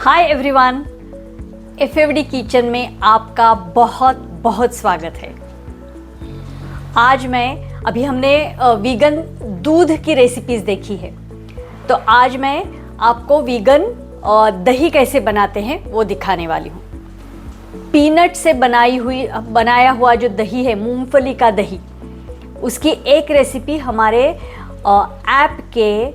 Hi everyone, एफएवडी kitchen में आपका बहुत बहुत स्वागत है। आज हमने वीगन दूध की रेसिपीज़ देखी है, तो आज मैं आपको वीगन दही कैसे बनाते हैं वो दिखाने वाली हूँ। पीनट से बनाया हुआ जो दही है, मूंगफली का दही, उसकी एक रेसिपी हमारे ऐप के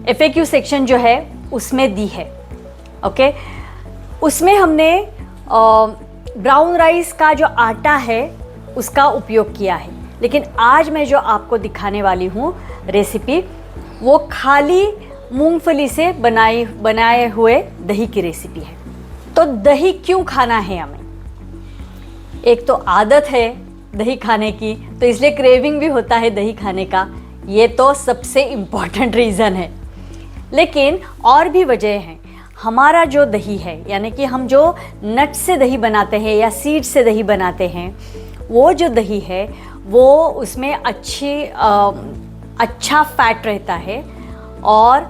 FAQ सेक्शन जो है उसमें दी है। ओके, उसमें हमने ब्राउन राइस का जो आटा है उसका उपयोग किया है, लेकिन आज मैं जो आपको दिखाने वाली हूँ रेसिपी, वो खाली मूंगफली से बनाए हुए दही की रेसिपी है। तो दही क्यों खाना है हमें? एक तो आदत है दही खाने की, तो इसलिए क्रेविंग भी होता है दही खाने का, ये तो सबसे इम्पॉर्टेंट रीज़न है। लेकिन और भी वजह हैं। हमारा जो दही है, यानी कि हम जो नट से दही बनाते हैं या सीड से दही बनाते हैं, वो जो दही है वो उसमें अच्छा फैट रहता है और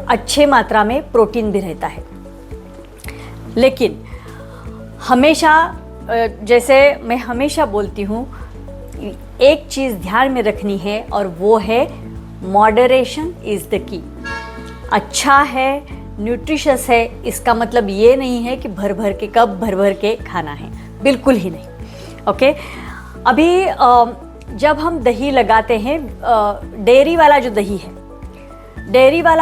अच्छे मात्रा में प्रोटीन भी रहता है। लेकिन हमेशा, जैसे मैं हमेशा बोलती हूँ, एक चीज़ ध्यान में रखनी है और वो है मॉडरेशन इज़ द की। अच्छा है, न्यूट्रिशस है, इसका मतलब ये नहीं है कि भर भर के खाना है, बिल्कुल ही नहीं। ओके, अभी जब हम दही लगाते हैं, डेयरी वाला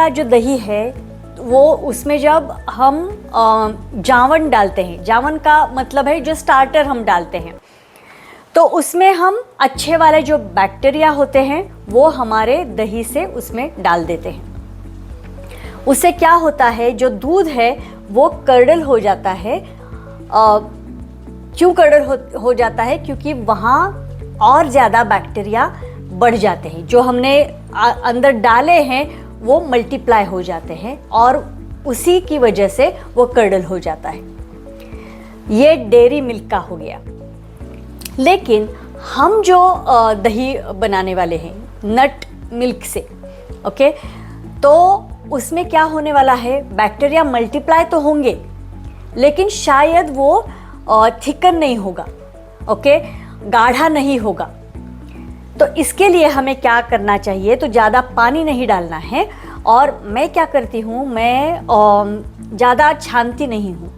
जो दही है वो उसमें जब हम जावन डालते हैं, जावन का मतलब है जो स्टार्टर हम डालते हैं, तो उसमें हम अच्छे वाले जो बैक्टीरिया होते हैं वो हमारे दही से उसमें डाल देते हैं। उससे क्या होता है, जो दूध है वो कर्डल हो जाता है। क्यों कर्डल हो जाता है? क्योंकि वहाँ और ज़्यादा बैक्टीरिया बढ़ जाते हैं, जो हमने अंदर डाले हैं वो मल्टीप्लाई हो जाते हैं और उसी की वजह से वो कर्डल हो जाता है। ये डेयरी मिल्क का हो गया। लेकिन हम जो दही बनाने वाले हैं नट मिल्क से, ओके, तो उसमें क्या होने वाला है, बैक्टीरिया मल्टीप्लाई तो होंगे लेकिन शायद वो थिकन नहीं होगा, ओके, गाढ़ा नहीं होगा। तो इसके लिए हमें क्या करना चाहिए, तो ज़्यादा पानी नहीं डालना है। और मैं क्या करती हूँ, मैं ज़्यादा छानती नहीं हूँ।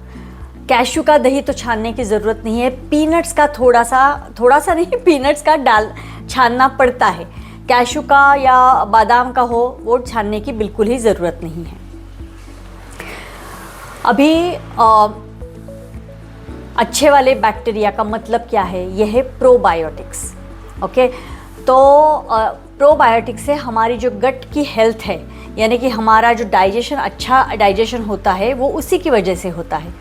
कैशू का दही तो छानने की ज़रूरत नहीं है, पीनट्स का थोड़ा सा नहीं, पीनट्स का छानना पड़ता है। कैशू का या बादाम का हो, वो छानने की बिल्कुल ही ज़रूरत नहीं है। अभी अच्छे वाले बैक्टीरिया का मतलब क्या है, यह है प्रोबायोटिक्स। ओके, तो प्रोबायोटिक्स से हमारी जो गट की हेल्थ है, यानी कि हमारा जो अच्छा डाइजेशन होता है वो उसी की वजह से होता है,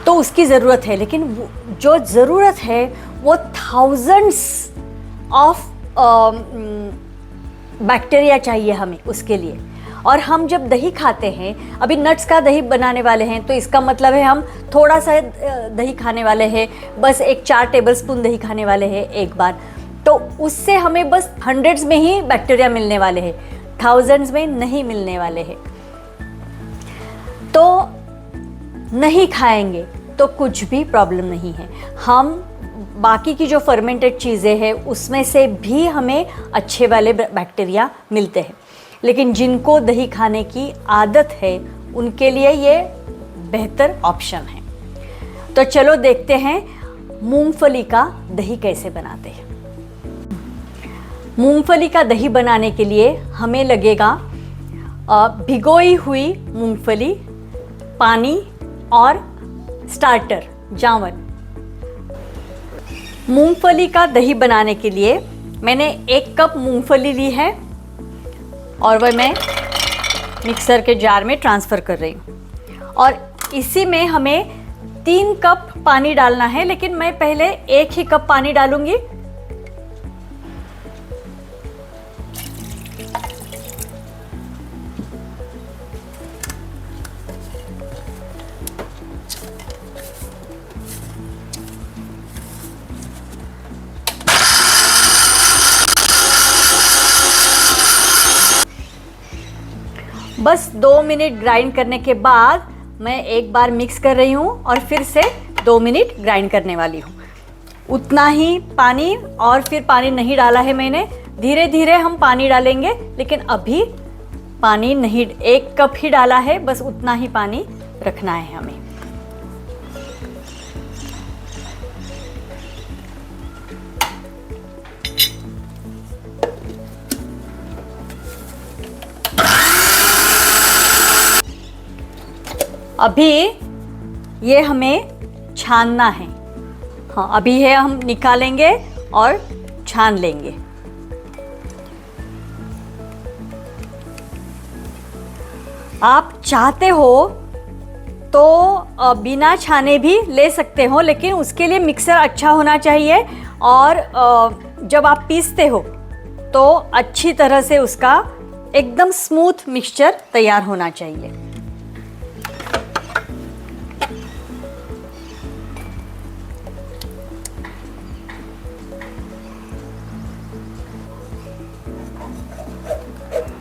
तो उसकी ज़रूरत है। लेकिन जो ज़रूरत है वो थाउजेंड्स ऑफ बैक्टीरिया चाहिए हमें उसके लिए। और हम जब दही खाते हैं, अभी नट्स का दही बनाने वाले हैं, तो इसका मतलब है हम थोड़ा सा दही खाने वाले हैं, बस 4 टेबलस्पून दही खाने वाले हैं एक बार, तो उससे हमें बस हंड्रेड्स में ही बैक्टीरिया मिलने वाले हैं, थाउजेंड्स में नहीं मिलने वाले हैं। तो नहीं खाएंगे तो कुछ भी प्रॉब्लम नहीं है। हम बाकी की जो फर्मेंटेड चीज़ें हैं उसमें से भी हमें अच्छे वाले बैक्टीरिया मिलते हैं, लेकिन जिनको दही खाने की आदत है उनके लिए ये बेहतर ऑप्शन है। तो चलो देखते हैं मूंगफली का दही कैसे बनाते हैं। मूंगफली का दही बनाने के लिए हमें लगेगा भिगोई हुई मूंगफली, पानी और स्टार्टर जावन। मूंगफली का दही बनाने के लिए मैंने 1 कप मूंगफली ली है और वह मैं मिक्सर के जार में ट्रांसफ़र कर रही हूँ। और इसी में हमें 3 कप पानी डालना है, लेकिन मैं पहले 1 ही कप पानी डालूंगी। बस 2 मिनट ग्राइंड करने के बाद मैं एक बार मिक्स कर रही हूँ और फिर से 2 मिनट ग्राइंड करने वाली हूँ। उतना ही पानी, और फिर पानी नहीं डाला है मैंने, धीरे धीरे हम पानी डालेंगे, लेकिन अभी पानी नहीं, 1 कप ही डाला है, बस उतना ही पानी रखना है हमें। अभी ये हमें छानना है। हाँ, अभी है हम निकालेंगे और छान लेंगे। आप चाहते हो तो बिना छाने भी ले सकते हो, लेकिन उसके लिए मिक्सर अच्छा होना चाहिए, और जब आप पीसते हो तो अच्छी तरह से उसका एकदम स्मूथ मिक्सचर तैयार होना चाहिए।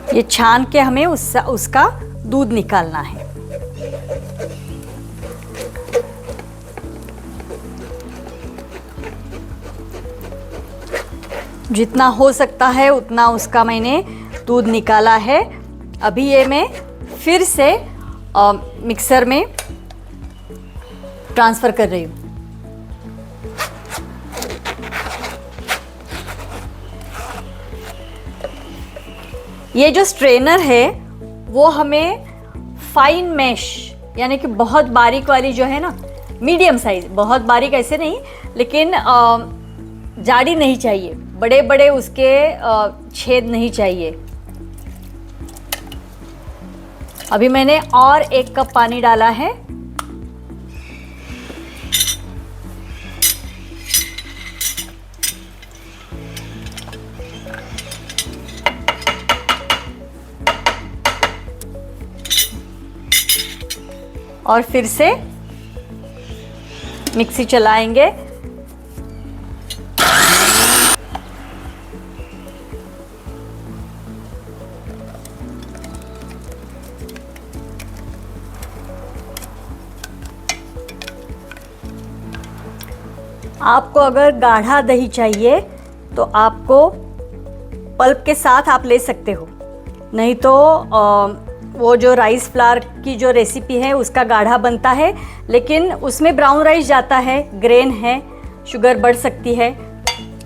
ये छान के हमें उसका दूध निकालना है। जितना हो सकता है उतना उसका मैंने दूध निकाला है। अभी ये मैं फिर से मिक्सर में ट्रांसफ़र कर रही हूँ। ये जो स्ट्रेनर है वो हमें फाइन मैश, यानी कि बहुत बारीक वाली जो है ना, मीडियम साइज, बहुत बारीक ऐसे नहीं, लेकिन जाड़ी नहीं चाहिए, बड़े बड़े उसके छेद नहीं चाहिए। अभी मैंने और 1 कप पानी डाला है। और फिर से मिक्सी चलाएंगे। आपको अगर गाढ़ा दही चाहिए तो आपको पल्प के साथ आप ले सकते हो, नहीं तो वो जो राइस फ्लावर की जो रेसिपी है उसका गाढ़ा बनता है, लेकिन उसमें ब्राउन राइस जाता है, ग्रेन है, शुगर बढ़ सकती है,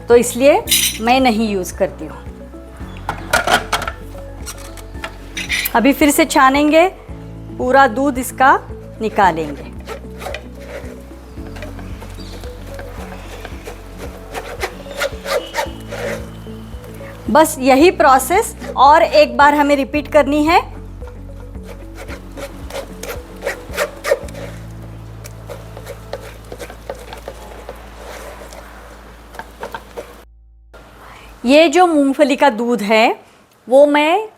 तो इसलिए मैं नहीं यूज़ करती हूँ। अभी फिर से छानेंगे, पूरा दूध इसका निकालेंगे। बस यही प्रोसेस और एक बार हमें रिपीट करनी है। ये जो मूंगफली का दूध है वो मैं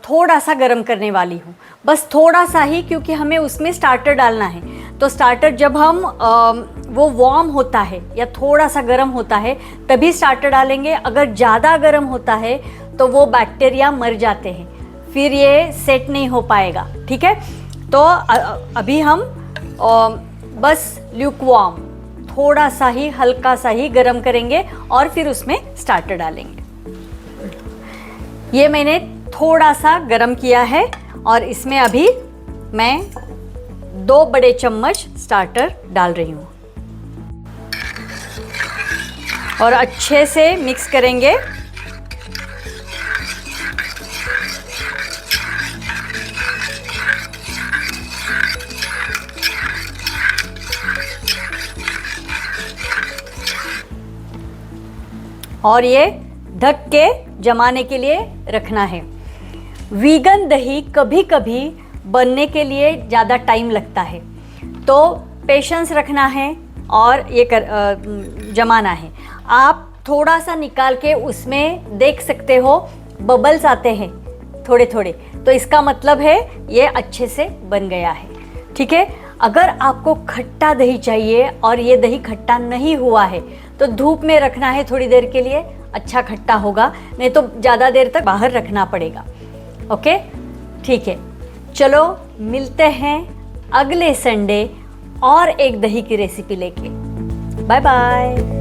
थोड़ा सा गर्म करने वाली हूँ, बस थोड़ा सा ही, क्योंकि हमें उसमें स्टार्टर डालना है। तो स्टार्टर जब हम वो वार्म होता है या थोड़ा सा गर्म होता है तभी स्टार्टर डालेंगे। अगर ज़्यादा गर्म होता है तो वो बैक्टीरिया मर जाते हैं, फिर ये सेट नहीं हो पाएगा। ठीक है, तो अभी हम बस ल्यूकवार्म, थोड़ा सा ही, हल्का सा ही गर्म करेंगे और फिर उसमें स्टार्टर डालेंगे। ये मैंने थोड़ा सा गर्म किया है और इसमें अभी मैं 2 बड़े चम्मच स्टार्टर डाल रही हूँ और अच्छे से मिक्स करेंगे। और ये ढक के जमाने के लिए रखना है। वीगन दही कभी कभी बनने के लिए ज़्यादा टाइम लगता है, तो पेशेंस रखना है और ये जमाना है। आप थोड़ा सा निकाल के उसमें देख सकते हो बबल्स आते हैं थोड़े थोड़े, तो इसका मतलब है ये अच्छे से बन गया है। ठीक है, अगर आपको खट्टा दही चाहिए और ये दही खट्टा नहीं हुआ है तो धूप में रखना है थोड़ी देर के लिए, अच्छा खट्टा होगा, नहीं तो ज़्यादा देर तक बाहर रखना पड़ेगा। ओके, ठीक है, चलो मिलते हैं अगले संडे और एक दही की रेसिपी लेके। Bye bye.